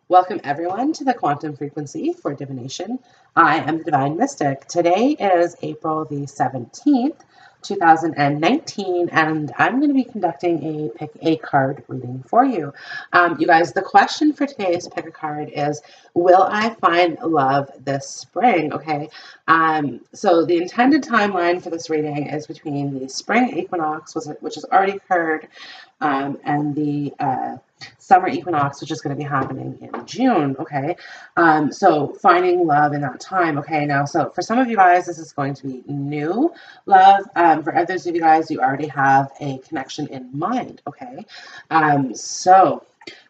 Welcome everyone to the quantum frequency for divination. I am the Divine Mystic. Today is April the 17th, 2019, and I'm going to be conducting a pick a card reading for you. You guys, the question for today's pick a card is, will I find love this spring? Okay. So the intended timeline for this reading is between the spring equinox, which has already occurred, and the summer equinox, which is going to be happening in June. Okay. So finding love in that time. Okay. Now, so for some of you guys, this is going to be new love. For others of you guys, you already have a connection in mind. Okay. Also,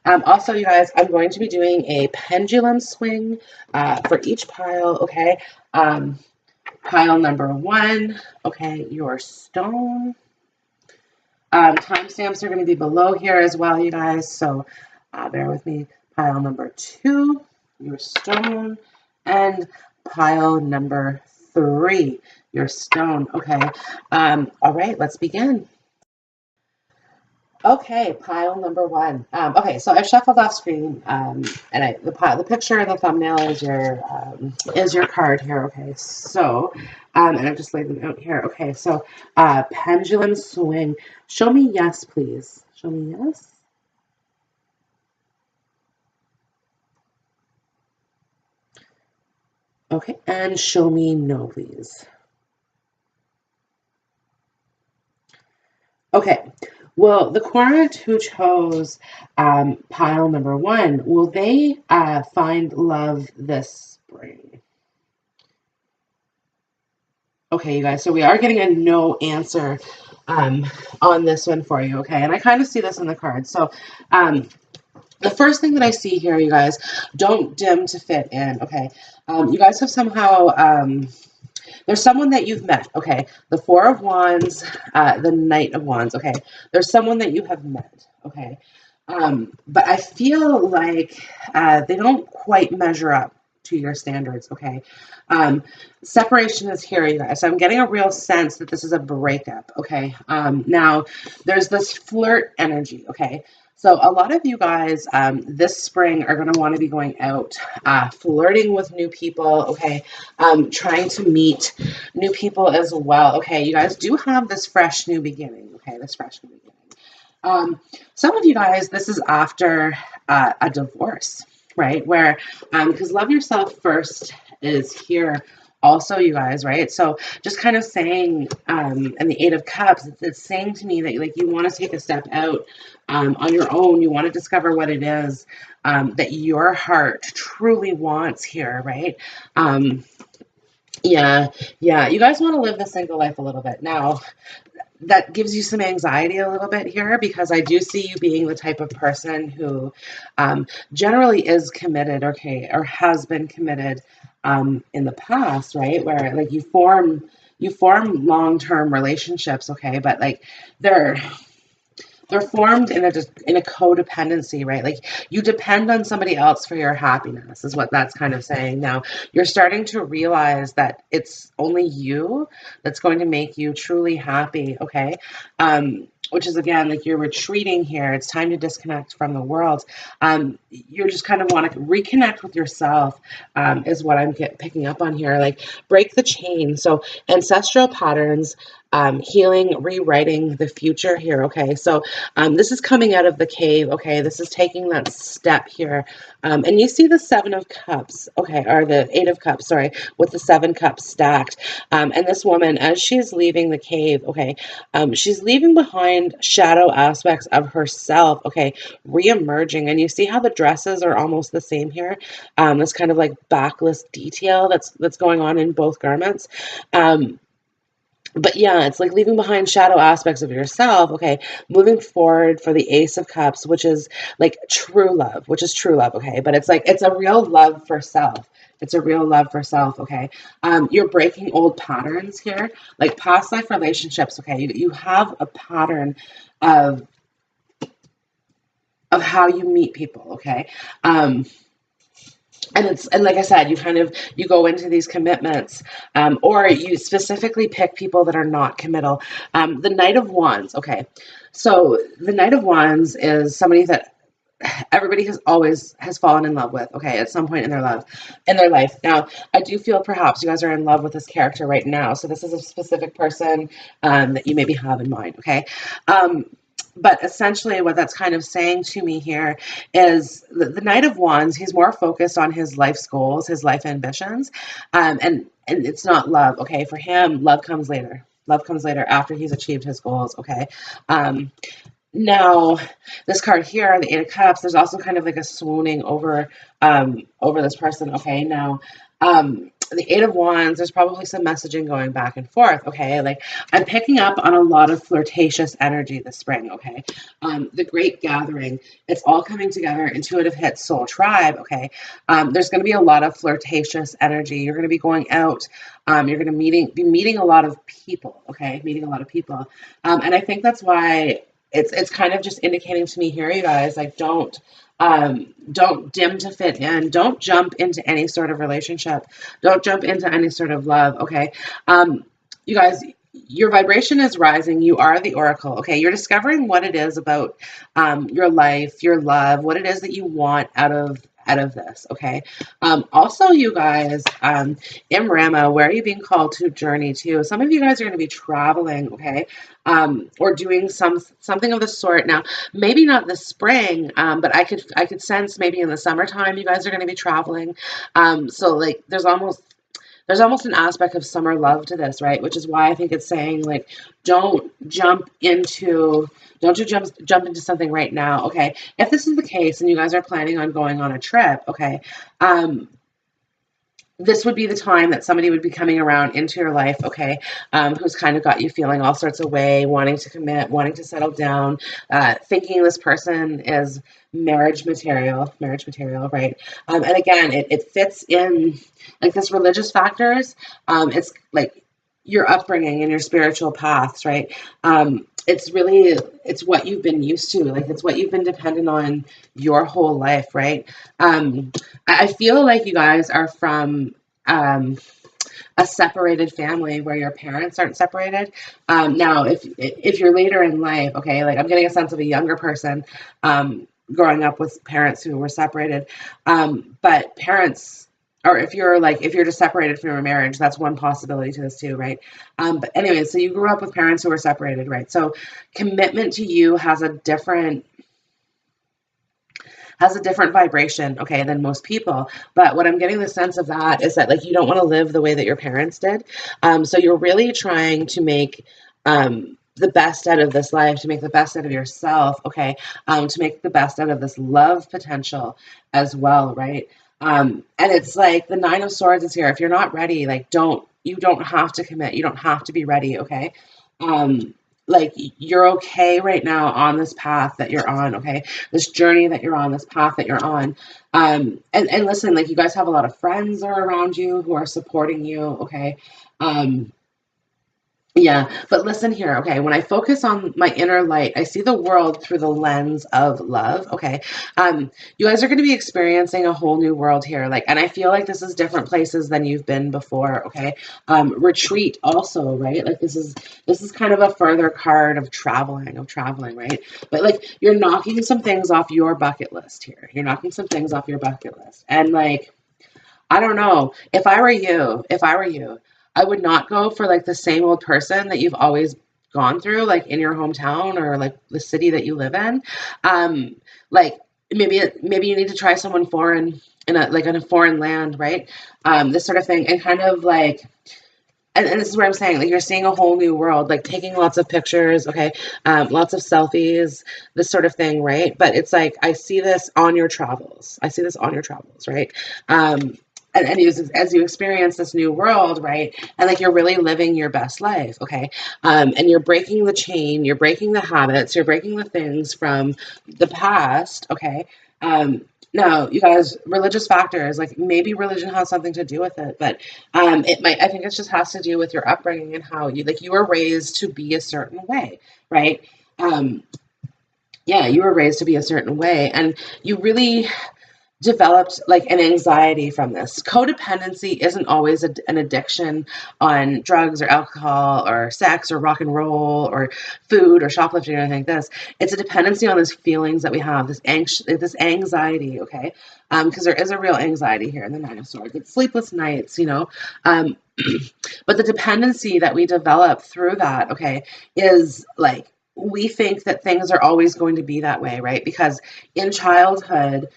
you guys, I'm going to be doing a pendulum swing for each pile. Okay. Pile number 1. Okay. Your stone. Timestamps are going to be below here as well, you guys, so bear with me. Pile number 2, your stone, and pile number 3, your stone. Okay. All right, let's begin. Okay, pile number 1. Okay, so I've shuffled off screen, and the picture in the thumbnail is your card here. Okay, so and I've just laid them out here. Okay, so pendulum swing. Show me yes, please. Show me yes. Okay, and show me no, please. Okay. Well, the cornet who chose pile number 1, will they find love this spring? Okay, you guys, so we are getting a no answer on this one for you, okay? And I kind of see this in the cards. So the first thing that I see here, you guys, don't dim to fit in, okay? You guys have somehow... there's someone that you've met, okay? The 4 of Wands, the Knight of Wands, okay? There's someone that you have met, okay? But I feel like they don't quite measure up to your standards, okay? Separation is here, you guys. So I'm getting a real sense that this is a breakup, okay? Now, there's this flirt energy, okay? So a lot of you guys this spring are going to want to be going out, flirting with new people, okay? Trying to meet new people as well, okay? You guys do have this fresh new beginning, okay? This fresh new beginning. Some of you guys, this is after a divorce, right? Where, because love yourself first is here also, you guys, right? So just kind of saying, and the 8 of Cups, it's saying to me that like you want to take a step out on your own. You want to discover what it is that your heart truly wants here, right? Yeah, you guys want to live the single life a little bit. Now, that gives you some anxiety a little bit here because I do see you being the type of person who generally is committed, okay, or has been committed in the past, right? Where like you form long-term relationships, okay, but like they're formed in a codependency, right? Like you depend on somebody else for your happiness is what that's kind of saying. Now you're starting to realize that it's only you that's going to make you truly happy, okay? Which is again, like you're retreating here. It's time to disconnect from the world. You're just kind of want to reconnect with yourself, is what I'm picking up on here. Like break the chain. So ancestral patterns, healing, rewriting the future here. Okay. So this is coming out of the cave. Okay. This is taking that step here. And you see the 7 of Cups. Okay. Or the 8 of Cups, sorry, with the 7 cups stacked. And this woman, as she's leaving the cave, okay, she's leaving behind shadow aspects of herself, okay, re-emerging. And you see how the dresses are almost the same here. This kind of like backless detail that's going on in both garments. But yeah, it's like leaving behind shadow aspects of yourself, okay, moving forward for the Ace of Cups, which is like true love, okay, but it's like, it's a real love for self. It's a real love for self, okay. You're breaking old patterns here, like past life relationships, okay. You have a pattern of how you meet people, okay. And like I said, you go into these commitments, or you specifically pick people that are not committal. The Knight of Wands, okay. So the Knight of Wands is somebody that everybody has fallen in love with, okay, at some point in their life. Now, I do feel perhaps you guys are in love with this character right now. So this is a specific person that you maybe have in mind, okay? But essentially what that's kind of saying to me here is the Knight of Wands, he's more focused on his life's goals, his life ambitions, and it's not love, okay? For him, love comes later. Love comes later after he's achieved his goals, okay? Um, Now, this card here, the Eight of Cups, there's also kind of like a swooning over this person. Okay, now the Eight of Wands, there's probably some messaging going back and forth. Okay, like I'm picking up on a lot of flirtatious energy this spring. Okay, the Great Gathering, it's all coming together. Intuitive hits, Soul Tribe. Okay, there's going to be a lot of flirtatious energy. You're going to be going out. You're going to be meeting a lot of people. Okay, meeting a lot of people, and I think that's why. It's kind of just indicating to me here, you guys, like don't dim to fit in. Don't jump into any sort of relationship. Don't jump into any sort of love. Okay. You guys, your vibration is rising. You are the oracle. Okay. You're discovering what it is about your life, your love, what it is that you want out of this. Okay. Also, you guys, Imrama, where are you being called to journey to? Some of you guys are going to be traveling. Okay. Or doing something of the sort. Now, maybe not this spring, but I could sense maybe in the summertime you guys are going to be traveling. So like there's almost an aspect of summer love to this, right? Which is why I think it's saying like don't you jump into something right now, okay? If this is the case and you guys are planning on going on a trip, okay, this would be the time that somebody would be coming around into your life, okay, who's kind of got you feeling all sorts of way, wanting to commit, wanting to settle down, thinking this person is marriage material, right? And again, it fits in like this religious factors. It's like your upbringing and your spiritual paths, right? It's what you've been used to, like it's what you've been dependent on your whole life, right? I feel like you guys are from a separated family where your parents aren't separated. Now, if you're later in life, okay, like I'm getting a sense of a younger person growing up with parents who were separated, but parents. Or if you're just separated from your marriage, that's one possibility to this too, right? But anyway, so you grew up with parents who were separated, right? So commitment to you has a different vibration, okay, than most people. But what I'm getting the sense of that is that like you don't want to live the way that your parents did. So you're really trying to make the best out of this life, to make the best out of yourself, okay, to make the best out of this love potential as well, right? And it's like the Nine of Swords is here. If you're not ready, like you don't have to commit. You don't have to be ready, okay? Like you're okay right now on this path that you're on, okay? This journey that you're on, this path that you're on. And listen, like you guys have a lot of friends that are around you who are supporting you, okay? Yeah, but listen here, okay? When I focus on my inner light, I see the world through the lens of love, okay? You guys are going to be experiencing a whole new world here, like, and I feel like this is different places than you've been before, okay? Retreat also, right? Like this is kind of a further card of traveling, right? But like you're knocking some things off your bucket list here. You're knocking some things off your bucket list, and like I don't know. If I were you, I would not go for like the same old person that you've always gone through, like in your hometown or like the city that you live in. Like maybe you need to try someone foreign in a foreign land, right? This sort of thing, and kind of like. And this is what I'm saying. Like you're seeing a whole new world, like taking lots of pictures, okay, lots of selfies, this sort of thing, right? But it's like I see this on your travels. I see this on your travels, right? And as you experience this new world, right? And like you're really living your best life, okay? And you're breaking the chain, you're breaking the habits, you're breaking the things from the past, okay? No, you guys, religious factors, like maybe religion has something to do with it, but I think it just has to do with your upbringing and how you were raised to be a certain way, right? Um, yeah, you were raised to be a certain way, and you really developed like an anxiety from this. Codependency isn't always an addiction on drugs or alcohol or sex or rock and roll or food or shoplifting or anything like this. It's a dependency on these feelings that we have, this anxiety, okay? Because there is a real anxiety here in the Nine of Swords. It's sleepless nights, you know. Um, but the dependency that we develop through that, okay, is like we think that things are always going to be that way, right? Because in childhood,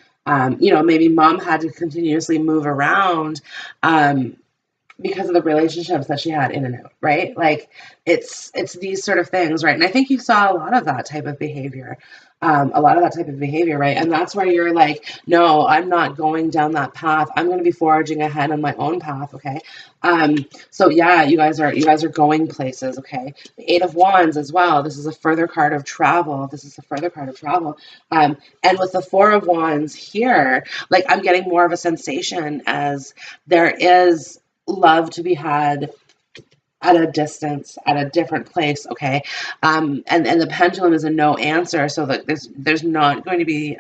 you know, maybe mom had to continuously move around because of the relationships that she had in and out, right? Like it's these sort of things, right? And I think you saw a lot of that type of behavior, right? And that's where you're like, no, I'm not going down that path. I'm going to be forging ahead on my own path, okay? So yeah, you guys are going places, okay? The Eight of Wands as well. This is a further card of travel. And with the Four of Wands here, like I'm getting more of a sensation as there is love to be had at a distance, at a different place, okay? And the pendulum is a no answer, so that there's not going to be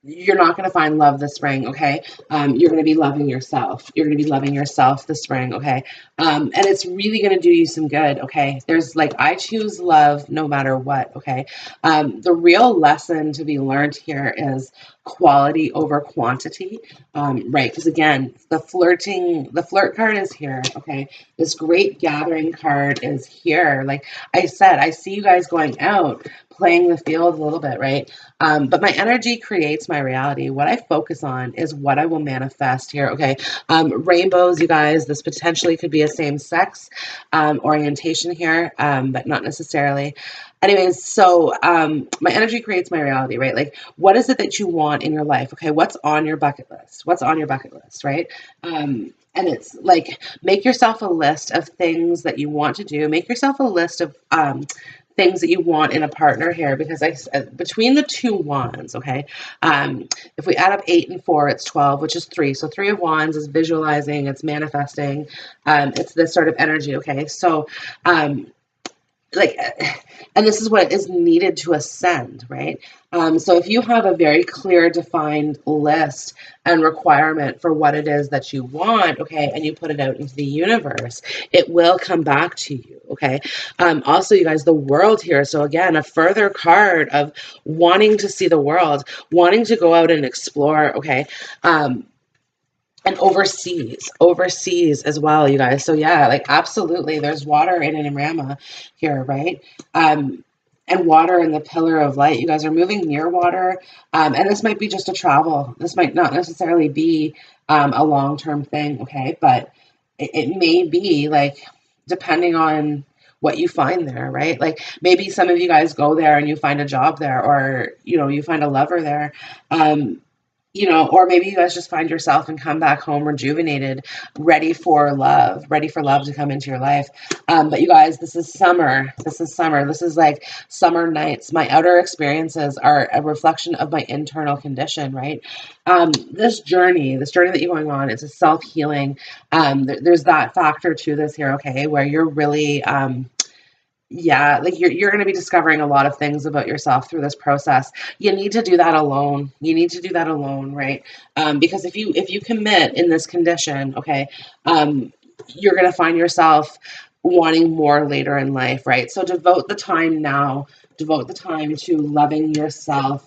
you're not going to find love this spring, okay? You're going to be loving yourself. You're going to be loving yourself this spring, okay? And it's really going to do you some good, okay? There's like, I choose love no matter what, okay? The real lesson to be learned here is quality over quantity, right? Because again, the flirt card is here, okay? This great gathering card is here. Like I said, I see you guys going out, playing the field a little bit, right? But my energy creates my reality. What I focus on is what I will manifest here. Okay. Rainbows, you guys, this potentially could be a same sex orientation here, but not necessarily. Anyways, so my energy creates my reality, right? Like, what is it that you want in your life? Okay. What's on your bucket list? What's on your bucket list, right? And it's like, make yourself a list of things that you want to do. Make yourself a list of things that you want in a partner here, because between the two wands, okay, if we add up 8 and 4, it's 12, which is 3. So 3 of wands is visualizing, it's manifesting, it's this sort of energy, okay? So like, and this is what is needed to ascend, right? So if you have a very clear defined list and requirement for what it is that you want, okay, and you put it out into the universe, it will come back to you, okay? Also, you guys, the world here, so again, a further card of wanting to see the world, wanting to go out and explore, okay? And overseas as well, you guys. So yeah, like absolutely, there's water in Enneagrama here, right? And water in the pillar of light. You guys are moving near water, and this might be just a travel. This might not necessarily be a long-term thing, okay? But it may be like depending on what you find there, right? Like maybe some of you guys go there and you find a job there, or you know, you find a lover there. You know, or maybe you guys just find yourself and come back home rejuvenated, ready for love to come into your life. But you guys, this is summer. This is summer. This is like summer nights. My outer experiences are a reflection of my internal condition, right? This journey that you're going on, it's a self-healing. There's that factor to this here, okay, where you're really, yeah, like you're going to be discovering a lot of things about yourself through this process. You need to do that alone. You need to do that alone, right? Because if you commit in this condition, okay, you're going to find yourself wanting more later in life, right? So devote the time now. Devote the time to loving yourself.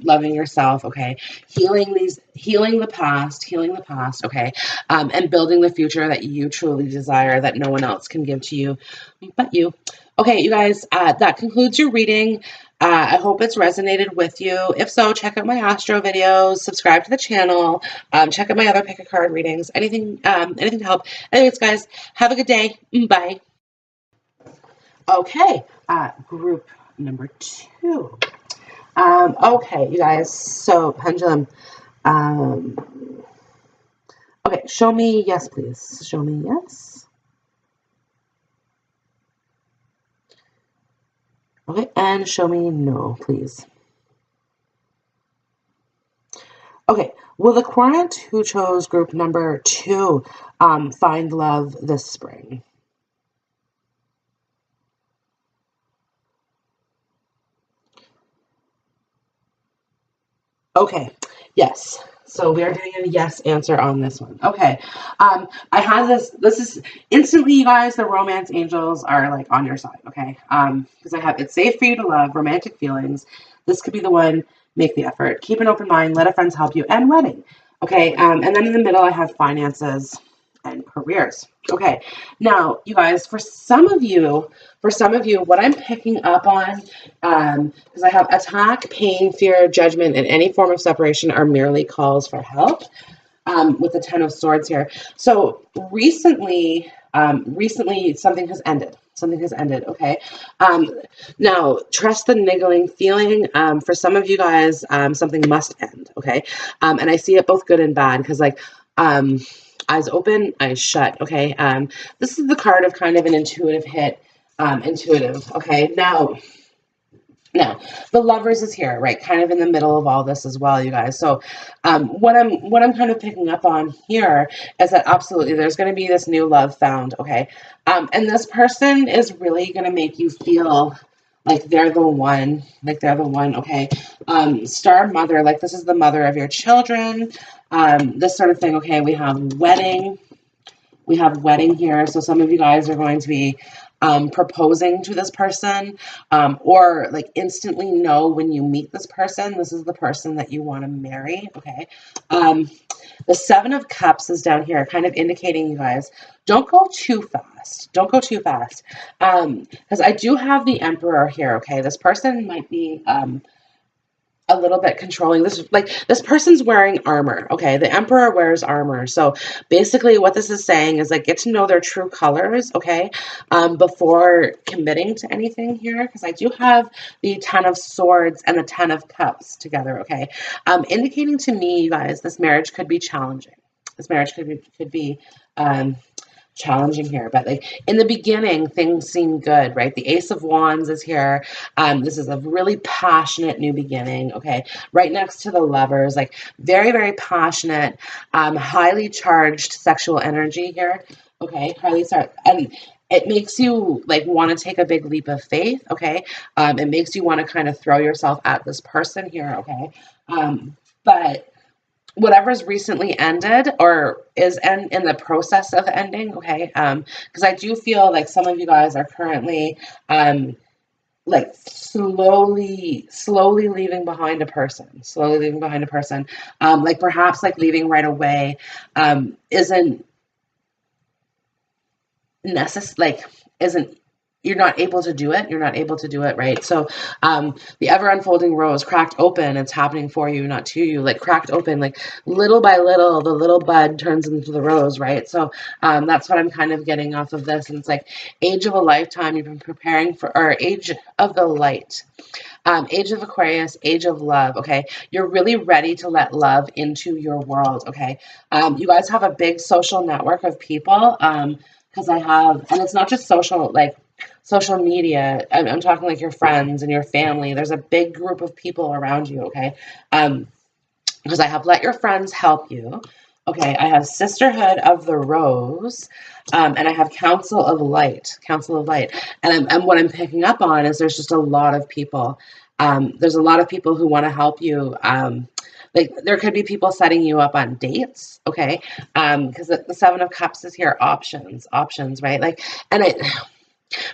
Loving yourself, okay, healing the past, okay, and building the future that you truly desire, that no one else can give to you but you. Okay, you guys, that concludes your reading. I hope it's resonated with you. If so, check out my astro videos, subscribe to the channel, check out my other pick a card readings, anything to help. Anyways, guys, have a good day. Bye. Okay, group number 2. Okay, you guys, so pendulum. Um, okay, show me yes, please. Show me yes. Okay, and show me no, please. Okay, will the client who chose group number 2 find love this spring? Okay, yes. So we are doing a yes answer on this one. Okay. I had this is instantly, you guys, the romance angels are like on your side, okay? Because I have it's safe for you to love, romantic feelings. This could be the one, make the effort, keep an open mind, let a friends help you, and wedding. Okay, and then in the middle I have finances and careers. Okay, now you guys, for some of you, what I'm picking up on, because I have attack, pain, fear, judgment, and any form of separation are merely calls for help. With the Ten of Swords here. So recently something has ended. Something has ended. Okay. Now trust the niggling feeling. For some of you guys, something must end. Okay. And I see it both good and bad because um, eyes open, eyes shut. Okay. This is the card of kind of an intuitive hit. Intuitive. Okay. Now, the lovers is here, right? Kind of in the middle of all this as well, you guys. So, what I'm kind of picking up on here is that absolutely there's going to be this new love found, okay? And this person is really going to make you feel like they're the one, okay? Star mother, like this is the mother of your children, this sort of thing, okay? We have wedding here. So some of you guys are going to be proposing to this person, or like instantly know when you meet this person, this is the person that you want to marry. Okay. The Seven of Cups is down here, kind of indicating, you guys, don't go too fast. Don't go too fast. Because I do have the Emperor here. Okay. This person might be a little bit controlling. This person's wearing armor. Okay, the Emperor wears armor. So basically what this is saying is like get to know their true colors, okay, before committing to anything here, because I do have the Ten of Swords and the Ten of Cups together, okay, indicating to me, you guys, this marriage could be challenging. This marriage could be challenging here, but like in the beginning things seem good, right? The Ace of Wands is here. This is a really passionate new beginning, okay, right next to the Lovers, like very, very passionate, highly charged sexual energy here, okay, and it makes you like want to take a big leap of faith, okay. It makes you want to kind of throw yourself at this person here, okay. But whatever's recently ended or is in the process of ending, okay, because I do feel like some of you guys are currently like slowly leaving behind a person, like perhaps like leaving right away isn't necessary, like isn't you're not able to do it. You're not able to do it, right? So the ever unfolding rose cracked open. It's happening for you, not to you. Like cracked open, like little by little, the little bud turns into the rose, right? So that's what I'm kind of getting off of this. And it's like age of a lifetime. You've been preparing for, or age of the light. Age of Aquarius, age of love, okay? You're really ready to let love into your world, okay? You guys have a big social network of people, because I have, and it's not just social, like social media. I'm talking like your friends and your family. There's a big group of people around you, okay? Because I have let your friends help you. Okay, I have Sisterhood of the Rose, and I have Council of Light, and what I'm picking up on is there's just a lot of people. There's a lot of people who want to help you. Like there could be people setting you up on dates, okay? Because the Seven of Cups is here, options, right? Like, and it.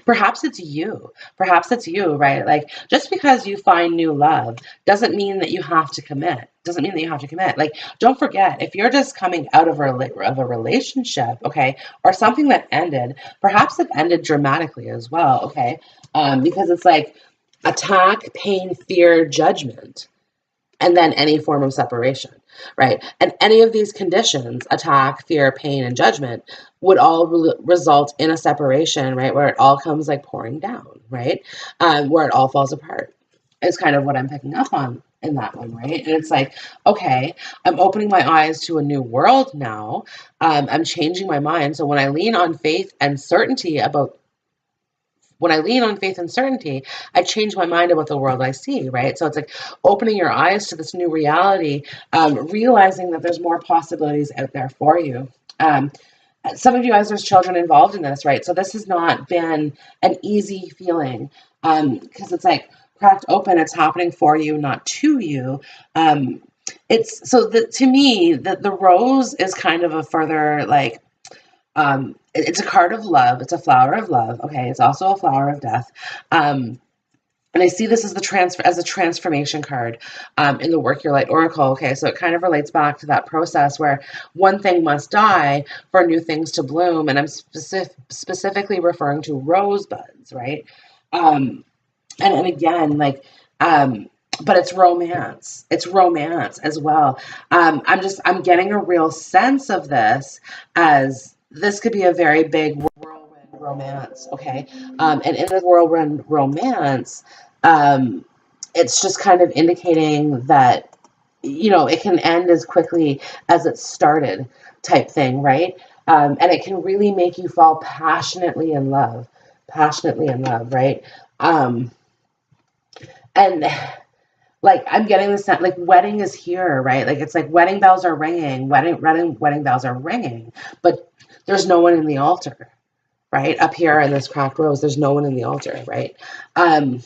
Perhaps it's you. Perhaps it's you, right? Like just because you find new love doesn't mean that you have to commit. Doesn't mean that you have to commit. Like don't forget, if you're just coming out of a relationship, okay, or something that ended, perhaps it ended dramatically as well, okay? Because it's like attack, pain, fear, judgment, and then any form of separation, right? And any of these conditions, attack, fear, pain, and judgment, would all result in a separation, right? Where it all comes like pouring down, right? Where it all falls apart is kind of what I'm picking up on in that one, right? And it's like, okay, I'm opening my eyes to a new world now. I'm changing my mind. So when I lean on faith and certainty, I change my mind about the world I see, right? So it's like opening your eyes to this new reality, realizing that there's more possibilities out there for you. Some of you guys, there's children involved in this, right? So this has not been an easy feeling, because it's like cracked open, it's happening for you, not to you. it's so to me the rose is kind of a further like it's a card of love. It's a flower of love. Okay, it's also a flower of death. And I see this as a transformation card in the Work Your Light Oracle. Okay, so it kind of relates back to that process where one thing must die for new things to bloom, and I'm specifically referring to rosebuds, right? Um, and again, like, but it's romance. It's romance as well. I'm getting a real sense of this as this could be a very big whirlwind romance. Okay, and in the whirlwind romance, um, it's just kind of indicating that it can end as quickly as it started, type thing, right? And it can really make you fall passionately in love, right? Um, and like I'm getting the sense like wedding is here, right? Like it's like wedding bells are ringing, wedding bells are ringing, but there's no one in the altar, right? Up here in this cracked rose, there's no one in the altar, right? Um,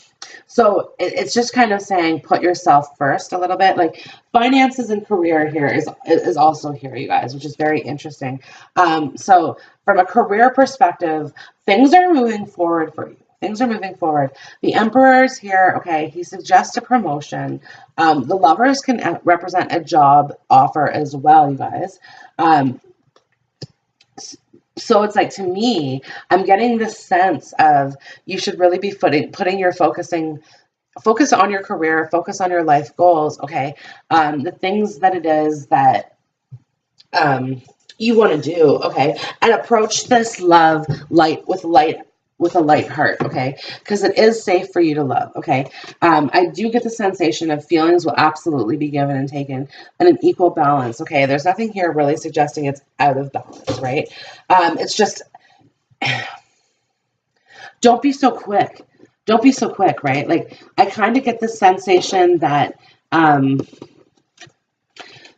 so it's just kind of saying put yourself first a little bit. Like finances and career here is also here, you guys, which is very interesting. So from a career perspective, things are moving forward for you. Things are moving forward. The Emperor's here. Okay, he suggests a promotion. The Lovers can represent a job offer as well, you guys. Um, so it's like to me, I'm getting this sense of you should really be putting your focus on your career, focus on your life goals. Okay, the things that it is that um, you want to do. Okay, and approach this love with a light heart. Okay, because it is safe for you to love. Okay, I do get the sensation of feelings will absolutely be given and taken in an equal balance. Okay, there's nothing here really suggesting it's out of balance, right? It's just don't be so quick. Don't be so quick, right? Like I kind of get the sensation that um,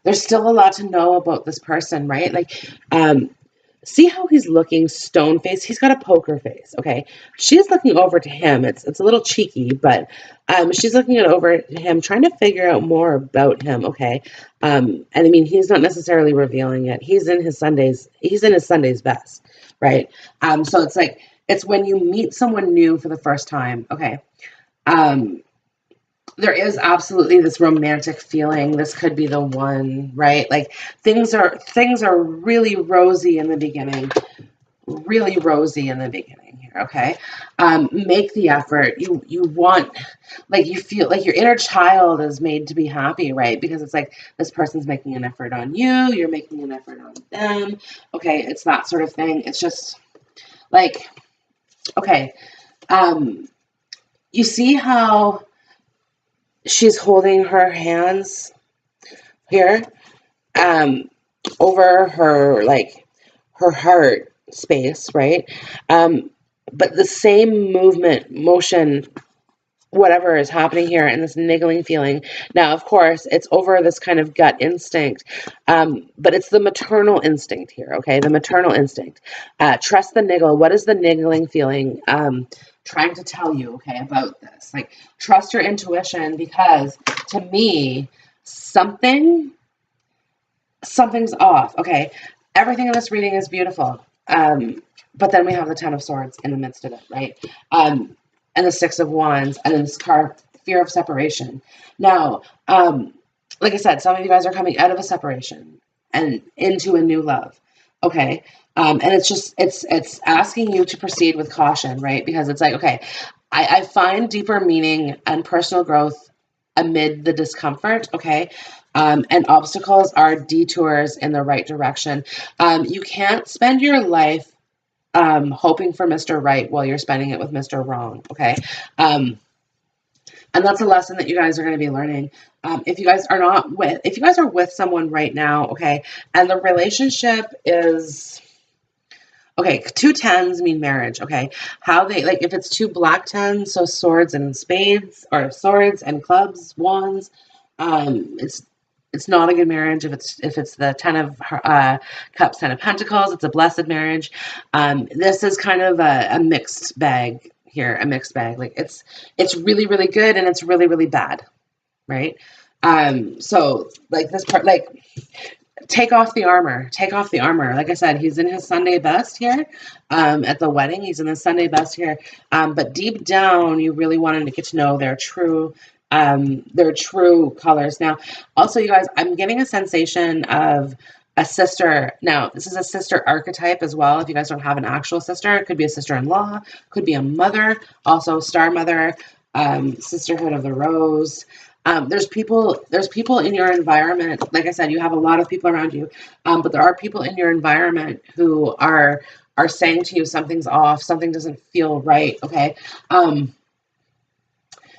there's still a lot to know about this person, right? Like, see how he's looking stone faced. He's got a poker face. Okay, she's looking over to him. It's a little cheeky, but she's looking it over to him, trying to figure out more about him. Okay, and I mean he's not necessarily revealing it. He's in his Sundays. He's in his Sundays best, right? So it's like it's when you meet someone new for the first time. Okay. Um, there is absolutely this romantic feeling. This could be the one, right? Like things are really rosy in the beginning, really rosy in the beginning here. Okay, make the effort. You want, like you feel like your inner child is made to be happy, right? Because it's like this person's making an effort on you. You're making an effort on them. Okay, it's that sort of thing. It's just like okay. Um, you see how she's holding her hands here um over her like her heart space, right? um but the same motion, whatever is happening here, and this niggling feeling now, of course it's over this kind of gut instinct, but it's the maternal instinct here. Okay, the maternal instinct. Trust the niggle. What is the niggling feeling trying to tell you, okay, about this? Like trust your intuition, because to me something's off. Okay, everything in this reading is beautiful, but then we have the Ten of Swords in the midst of it, right? And the Six of Wands, and then this card, fear of separation. Now, like I said, some of you guys are coming out of a separation and into a new love. Okay. And it's just it's asking you to proceed with caution, right? Because it's like, okay, I find deeper meaning and personal growth amid the discomfort. Okay. And obstacles are detours in the right direction. You can't spend your life hoping for Mr. Right while you're spending it with Mr. Wrong. Okay. And that's a lesson that you guys are going to be learning. If you guys are with someone right now, okay, and the relationship is, okay, two tens mean marriage, okay, how they, like, if it's two black tens, so swords and spades, or swords and clubs, wands, it's not a good marriage. If it's the Ten of Cups, Ten of Pentacles, it's a blessed marriage. This is kind of a mixed bag here, a mixed bag. Like it's really, really good and it's really, really bad, right? So like this part, like take off the armor. Take off the armor. Like I said, he's in his Sunday best here at the wedding. He's in his Sunday best here. But deep down, you really want him to get to know their true colors. Now, also, you guys, I'm getting a sensation of a sister. Now, this is a sister archetype as well. If you guys don't have an actual sister, it could be a sister-in-law, could be a mother, also star mother, sisterhood of the rose. There's people in your environment. Like I said, you have a lot of people around you, but there are people in your environment who are saying to you something's off, something doesn't feel right. Okay,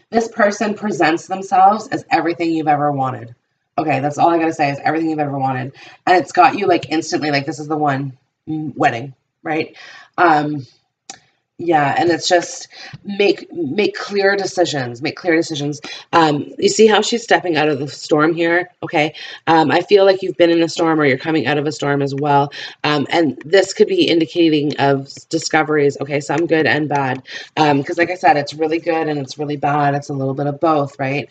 this person presents themselves as everything you've ever wanted. Okay, that's all I gotta say is everything you've ever wanted, and it's got you like instantly like this is the one wedding, right? Um, yeah, and it's just make clear decisions. Make clear decisions. You see how she's stepping out of the storm here? Okay. I feel like you've been in a storm or you're coming out of a storm as well. And this could be indicating of discoveries. Okay, some good and bad. Because like I said, it's really good and it's really bad. It's a little bit of both, right?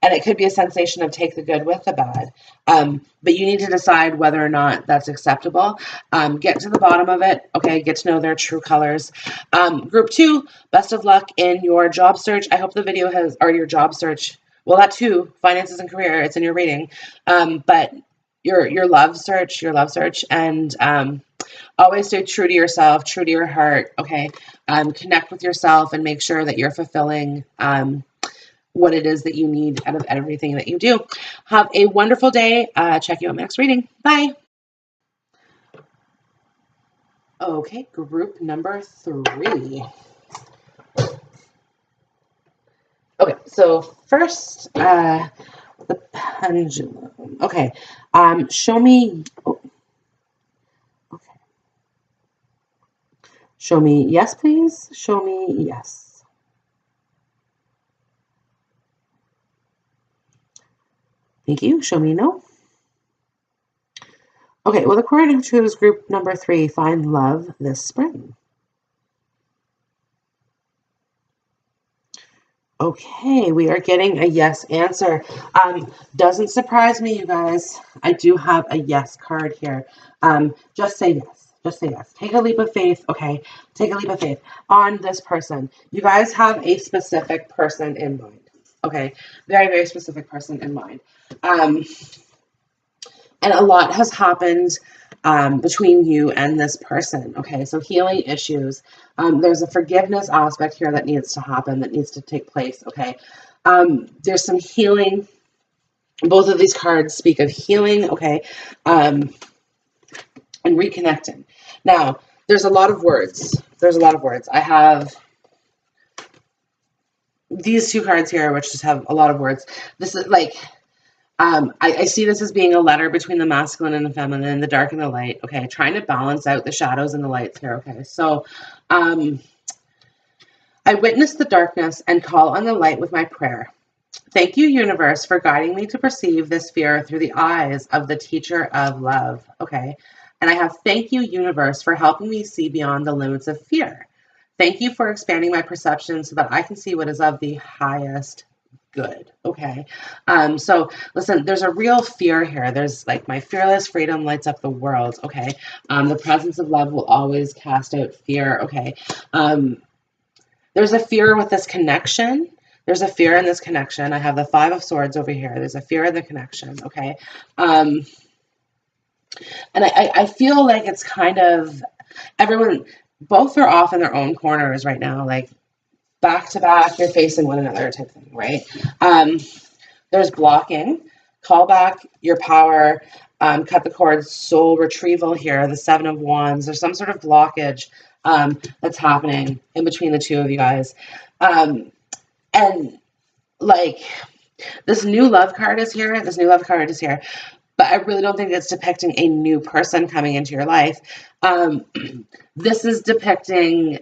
And it could be a sensation of take the good with the bad. But you need to decide whether or not that's acceptable. Get to the bottom of it. Okay, get to know their true colors. Group 2, best of luck in your job search. I hope the video has, or your job search. Well, that too, finances and career, it's in your reading. But your love search, and always stay true to yourself, true to your heart. Okay, connect with yourself and make sure that you're fulfilling what it is that you need out of everything that you do. Have a wonderful day. Check you out next reading. Bye. Okay, group number 3. Okay, so first, the pendulum. Okay, show me. Oh, okay, show me yes, please. Show me yes. Thank you. Show me no. Okay, well, according to group number 3, find love this spring. Okay, we are getting a yes answer. Doesn't surprise me, you guys. I do have a yes card here. Just say yes. Just say yes. Take a leap of faith. Okay, take a leap of faith on this person. You guys have a specific person in mind. Okay, very, very specific person in mind. And a lot has happened between you and this person. Okay, so healing issues. There's a forgiveness aspect here that needs to happen, that needs to take place. Okay, there's some healing. Both of these cards speak of healing. Okay, and reconnecting. Now, there's a lot of words. There's a lot of words. I have these 2 cards here, which just have a lot of words. This is like. I see this as being a letter between the masculine and the feminine, the dark and the light. Okay, trying to balance out the shadows and the lights here. Okay, so I witness the darkness and call on the light with my prayer. Thank you, universe, for guiding me to perceive this fear through the eyes of the teacher of love. Okay, and I have thank you, universe, for helping me see beyond the limits of fear. Thank you for expanding my perception so that I can see what is of the highest good. Okay. So listen, there's a real fear here. There's like my fearless freedom lights up the world. Okay. The presence of love will always cast out fear. Okay. There's a fear with this connection. There's a fear in this connection. I have the 5 of Swords over here. There's a fear in the connection. Okay. And I feel like it's kind of everyone, both are off in their own corners right now. Like, back to back, you're facing one another type thing, right? There's blocking, call back your power, cut the cord, soul retrieval here, the 7 of Wands. There's some sort of blockage that's happening in between the 2 of you guys. And like this new love card is here. This new love card is here. But I really don't think it's depicting a new person coming into your life. This is depicting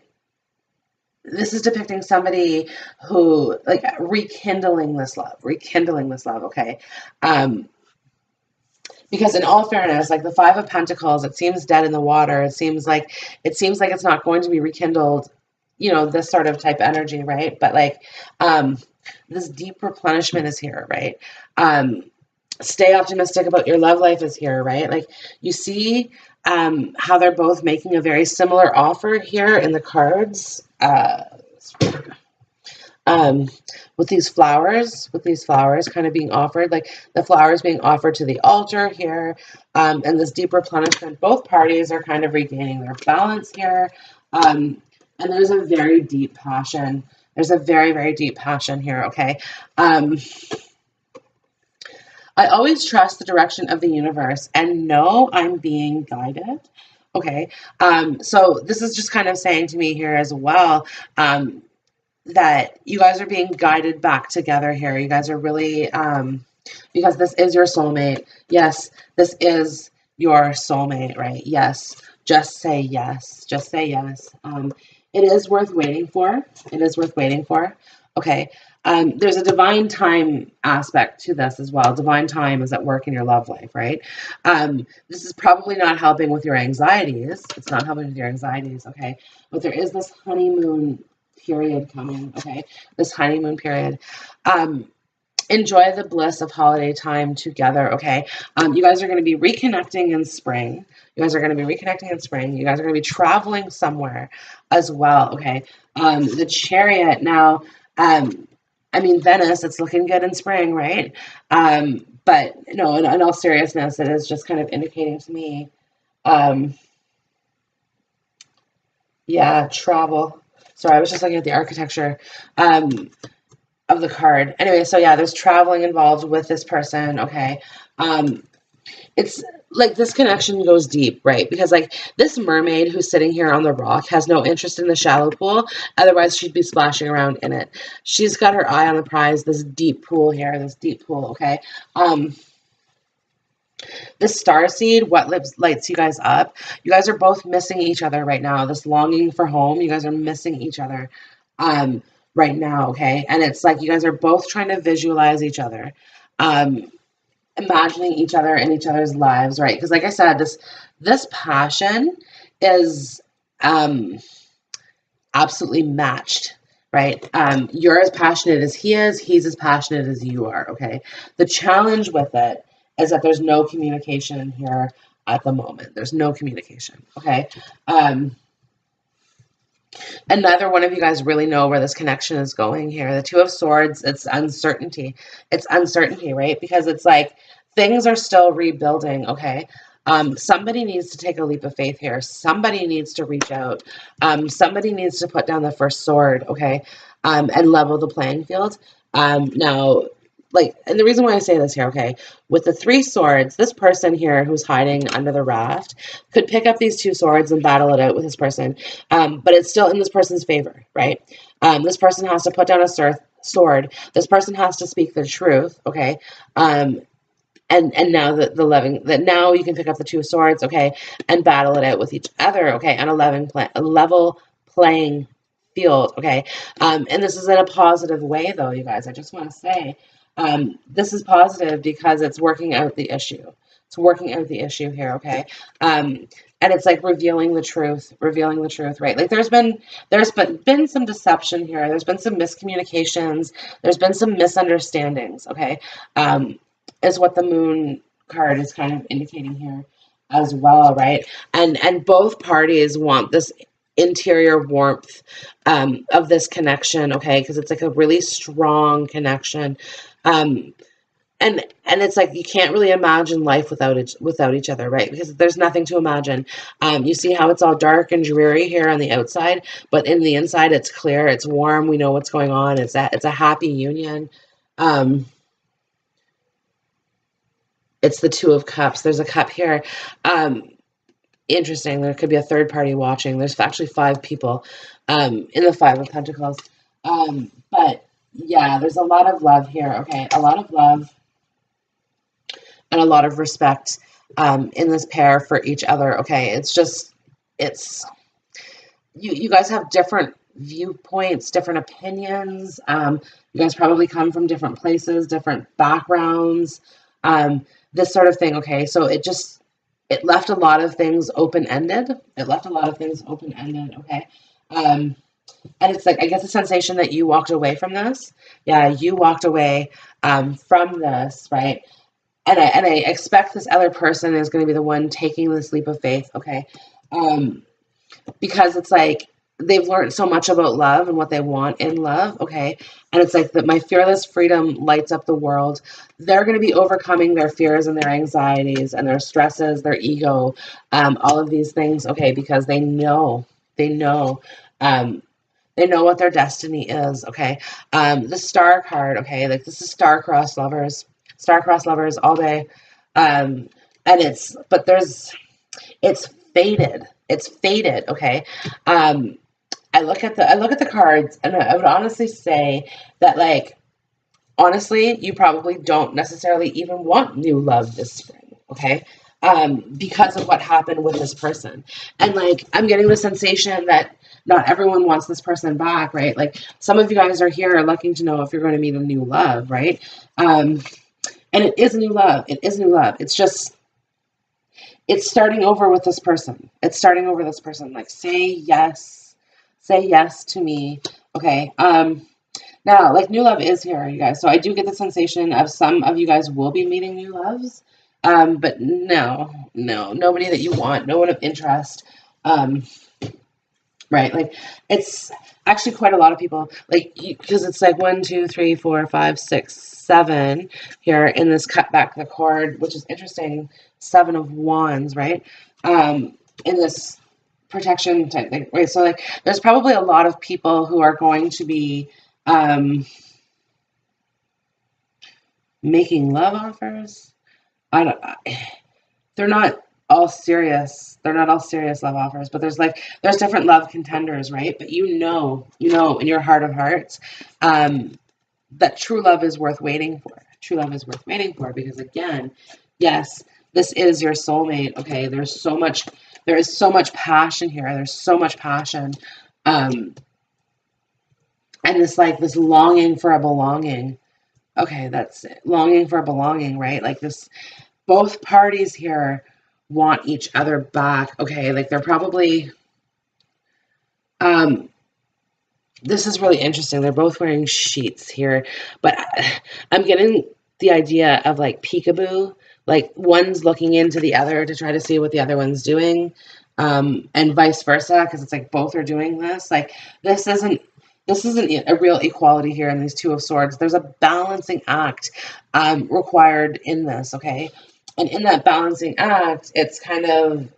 somebody who like rekindling this love, okay? Because in all fairness, like the 5 of Pentacles, it seems dead in the water. It seems like it's not going to be rekindled, you know, this sort of type energy, right? But like This deep replenishment is here, right? Stay optimistic about your love life is here, right? Like you see how they're both making a very similar offer here in the cards. Um, with these flowers kind of being offered, like the flowers being offered to the altar here, and this deep replenishment. Both parties are kind of regaining their balance here. And there's a very deep passion. There's a very, very deep passion here, okay? I always trust the direction of the universe and know I'm being guided. Okay. So this is just kind of saying to me here as well, that you guys are being guided back together here. You guys are really, because this is your soulmate. Yes, this is your soulmate, right? Yes. Just say yes. Just say yes. It is worth waiting for. It is worth waiting for. Okay. There's a divine time aspect to this as well. Divine time is at work in your love life, right? This is probably not helping with your anxieties. It's not helping with your anxieties, okay? But there is this honeymoon period coming, okay? This honeymoon period. Enjoy the bliss of holiday time together, okay? You guys are going to be reconnecting in spring. You guys are going to be reconnecting in spring. You guys are going to be traveling somewhere as well, okay? The Chariot now, I mean, Venice, it's looking good in spring, right? But no, in all seriousness, it is just kind of indicating to me, yeah, travel. Sorry, I was just looking at the architecture of the card. Anyway, so yeah, there's traveling involved with this person, okay? It's like this connection goes deep, right? Because like this mermaid who's sitting here on the rock has no interest in the shallow pool. Otherwise, she'd be splashing around in it. She's got her eye on the prize, this deep pool here, this deep pool, okay? This starseed, what lights you guys up? You guys are both missing each other right now. This longing for home, you guys are missing each other right now, okay? And it's like you guys are both trying to visualize each other. Imagining each other in each other's lives, right? Because like I said, this passion is absolutely matched, right? You're as passionate as he is, he's as passionate as you are, okay? The challenge with it is that there's no communication here at the moment. There's no communication, okay? And neither one of you guys really know where this connection is going here. The Two of Swords, it's uncertainty. It's uncertainty, right? Because it's like things are still rebuilding, okay? Somebody needs to take a leap of faith here. Somebody needs to reach out. Somebody needs to put down the first sword, okay? And level the playing field. Now, like, and the reason why I say this here, okay, with the Three Swords, this person here who's hiding under the raft could pick up these two swords and battle it out with this person, but it's still in this person's favor, right? This person has to put down a sword. This person has to speak the truth, okay? And now that now you can pick up the two swords, okay, and battle it out with each other, okay, on a level playing field, okay. And this is in a positive way, though, you guys. I just want to say. This is positive because it's working out the issue. It's working out the issue here, okay? And it's like revealing the truth, right? Like there's been some deception here. There's been some miscommunications. There's been some misunderstandings, okay? Is what the Moon card is kind of indicating here as well, right? And both parties want this interior warmth of this connection, okay? Because it's like a really strong connection. And it's like you can't really imagine life without each other, right? Because there's nothing to imagine. You see how it's all dark and dreary here on the outside, but in the inside it's clear, it's warm, we know what's going on. It's a happy union. It's the Two of Cups. There's a cup here. Interesting. There could be a third party watching. There's actually 5 people in the Five of Pentacles. But yeah, there's a lot of love here, okay? A lot of love and a lot of respect in this pair for each other, okay? It's just, you guys have different viewpoints, different opinions. You guys probably come from different places, different backgrounds, this sort of thing, okay? So it left a lot of things open-ended. Okay? And it's like, I get the sensation that you walked away from this. Yeah, you walked away from this, right? And I expect this other person is going to be the one taking this leap of faith, okay? Um, because it's like they've learned so much about love and what they want in love, okay? And it's like that my fearless freedom lights up the world. They're going to be overcoming their fears and their anxieties and their stresses, their ego, all of these things, okay? Because they know, um, they know what their destiny is, okay? The star card, okay? Like this is star-crossed lovers all day. And it's faded. It's faded, okay? I look at the cards and I would honestly say that, like, honestly, you probably don't necessarily even want new love this spring, okay? Because of what happened with this person. And like, I'm getting the sensation that not everyone wants this person back, right? Like, some of you guys are here looking to know if you're going to meet a new love, right? And it is new love. It is new love. It's just, it's starting over with this person. It's starting over this person. Like, say yes to me. Okay. Now, like, new love is here, you guys. So I do get the sensation of some of you guys will be meeting new loves. But no, nobody that you want, no one of interest. Um, right. Like, it's actually quite a lot of people, like, because it's like 1, 2, 3, 4, 5, 6, 7 here in this cut back the cord, which is interesting. 7 of Wands, right? In this protection type thing, right? So like, there's probably a lot of people who are going to be making love offers. I don't. They're not all serious. They're not all serious love offers, but there's different love contenders, right? But you know in your heart of hearts, that true love is worth waiting for. True love is worth waiting for because, again, yes, this is your soulmate. Okay, there is so much passion here. There's so much passion, um, and it's like this longing for a belonging. Okay, that's it. Longing for a belonging, right? Like this, both parties here want each other back. Okay, like they're probably, um, this is really interesting. They're both wearing sheets here, but I'm getting the idea of like peekaboo, like one's looking into the other to try to see what the other one's doing, and vice versa, because it's like both are doing this. Like this isn't this isn't a real equality here in these Two of Swords. There's a balancing act required in this, okay? And in that balancing act, it's kind of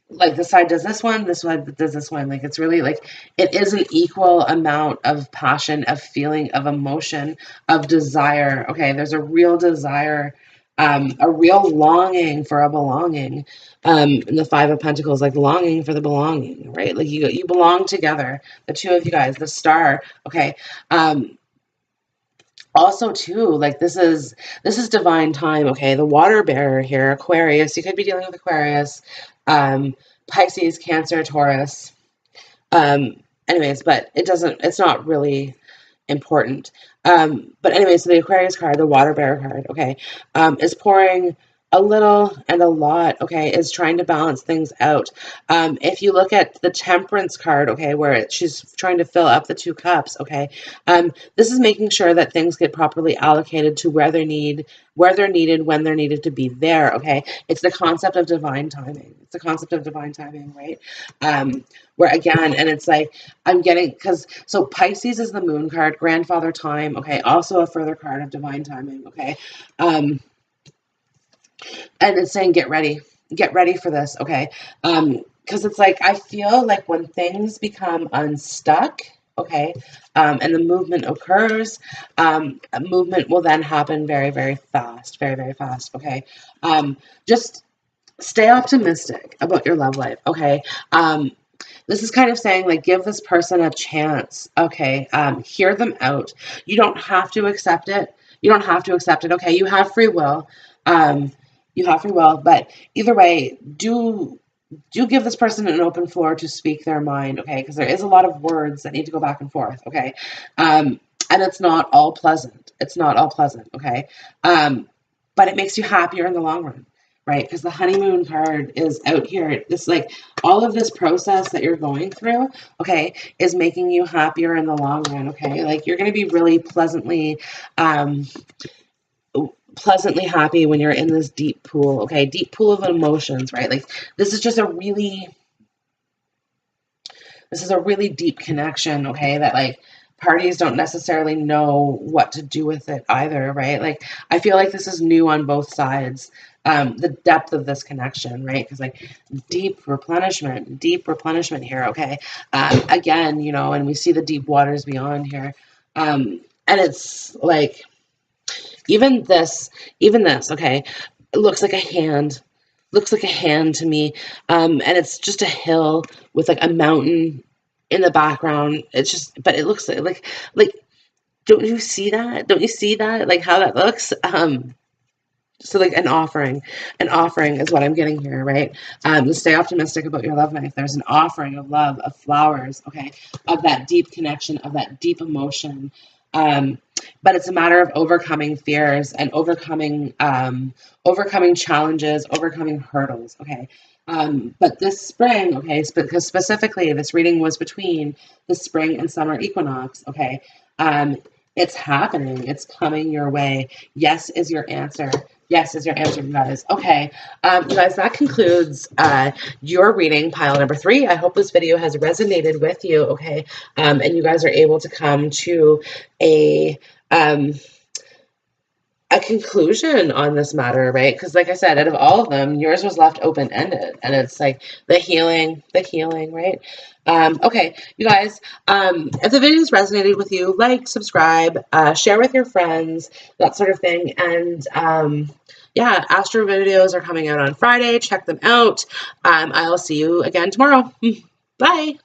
like this side does this side does this one. Like it's really like it is an equal amount of passion, of feeling, of emotion, of desire. Okay, there's a real desire, a real longing for a belonging. In the Five of Pentacles, like longing for the belonging, right? Like you belong together, the two of you guys, the star. Okay. Also too, like this is divine time, okay? The water bearer here, Aquarius, you could be dealing with Aquarius, um, Pisces, Cancer, Taurus. Anyways, but it's not really important. But anyway, so the Aquarius card, the water bearer card, okay, is pouring a little and a lot, okay, is trying to balance things out. If you look at the Temperance card, okay, where she's trying to fill up the 2 cups, okay, this is making sure that things get properly allocated to where they're needed, when they're needed to be there, okay. It's the concept of divine timing. It's the concept of divine timing, right? Where again, and it's like I'm getting, because so Pisces is the moon card, grandfather time, okay, also a further card of divine timing, okay. And it's saying get ready for this, okay. Because it's like I feel like when things become unstuck, okay, and the movement occurs, a movement will then happen very, very fast, very, very fast, okay. Just stay optimistic about your love life, okay. This is kind of saying, like, give this person a chance, okay. Hear them out. You don't have to accept it. You don't have to accept it, okay. You have free will. Um, you have free will, but either way, do give this person an open floor to speak their mind, okay? Because there is a lot of words that need to go back and forth, okay? And it's not all pleasant. It's not all pleasant, okay? But it makes you happier in the long run. right? Because the honeymoon card is out here. This, like, all of this process that you're going through, okay, is making you happier in the long run, okay? Like, you're going to be really pleasantly happy when you're in this deep pool, okay? Deep pool of emotions, right? Like, this is just a really deep connection, okay? That, like, parties don't necessarily know what to do with it either, right? Like, I feel like this is new on both sides. The depth of this connection, right? Because, like, deep replenishment here, okay? Again, you know, and we see the deep waters beyond here. And it's like, even this, okay, it looks like a hand. Looks like a hand to me. And it's just a hill with, like, a mountain in the background. It's just, but it looks like, don't you see that? Don't you see that? Like, how that looks? So, like, an offering is what I'm getting here, right? Stay optimistic about your love life. There's an offering of love, of flowers, okay, of that deep connection, of that deep emotion. But it's a matter of overcoming fears and overcoming challenges, overcoming hurdles, okay. But this spring, okay, because specifically this reading was between the spring and summer equinox, okay. It's happening. It's coming your way. Yes is your answer. Yes is your answer, you guys. Okay, you guys, that concludes your reading, pile number 3. I hope this video has resonated with you, okay? And you guys are able to come to a conclusion on this matter, right? Because, like I said, out of all of them, yours was left open-ended, and it's like the healing, right? Okay, you guys, if the videos resonated with you, like, subscribe, share with your friends, that sort of thing. And yeah, Astro videos are coming out on Friday. Check them out. I'll see you again tomorrow. Bye.